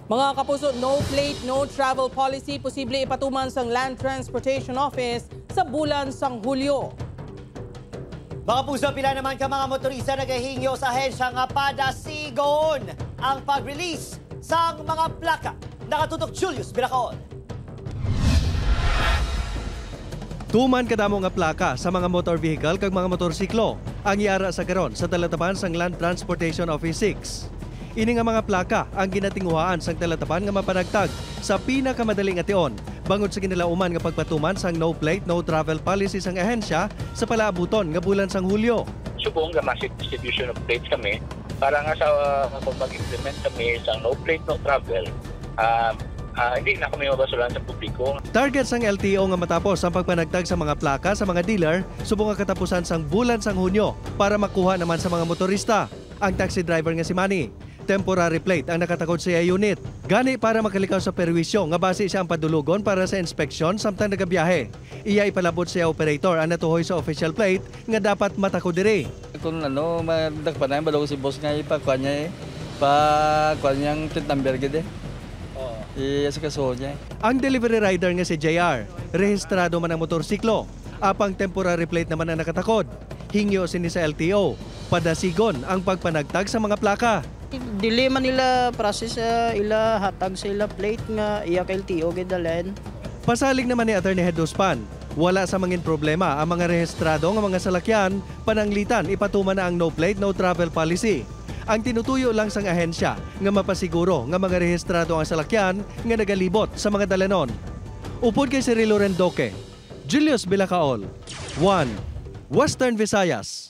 Mga kapuso, no plate, no travel policy posible ipatuman sa Land Transportation Office sa bulan sang Hulyo. Mga puso, pila naman ka mga motorista nagahingyo sa ahensya nga padasigon ang pag-release sa mga plaka. Nakatutok Julius Biracaon. Tuman kadamo nga plaka sa mga motor vehicle kag mga motorsiklo ang iara sa karon sa talatapan sang Land Transportation Office 6. Ini nga mga plaka ang ginatinguhaan sang talatapan nga mapanagtag sa pinakamadaling ation bangod sa kinalauman nga pagpatuman sang no plate, no travel policy sang ahensya sa palaabuton nga bulan sang Hulyo. Subong nga massive distribution of plates kami para nga sa mag-implement kami sa no plate, no travel. Hindi na kami mabasulan sa publiko. Target sang LTO nga matapos ang pagpanagtag sa mga plaka sa mga dealer subong nga katapusan sang bulan sang Hunyo para makuha naman sa mga motorista. Ang taxi driver nga si Manny, temporary plate ang nakatakod sa unit. Gani para makalikaw sa perwisyo nga base siya ang padulugon para sa inspeksyon samtang nagabiyahe. Iya ipalabot siya operator ang natuhoy sa official plate nga dapat matakod diri. Kung madagpan na balaw si boss nga ipakuha niya pa niyang plate number gede. Iya sa kaso niya. Ang delivery rider nga si JR, rehistrado man ang motorsiklo. Apang temporary plate naman ang nakatakod. Hingyo sini sa LTO, padasigon ang pagpanagtag sa mga plaka. Dili man nila process ila hatag sa ila plate nga iya kay LTO gidalen. Pasalig naman ni Attorney Hedospan, wala sa mangin problema ang mga rehistrado nga mga salakyan pananglitan ipatuman na ang no plate no travel policy. Ang tinutuyo lang sang ahensya nga mapasiguro nga mga rehistrado ang salakyan nga nagalibot sa mga dalanon. Upod kay Cirilo Rendoque, Julius Biracaon, 1 Western Visayas.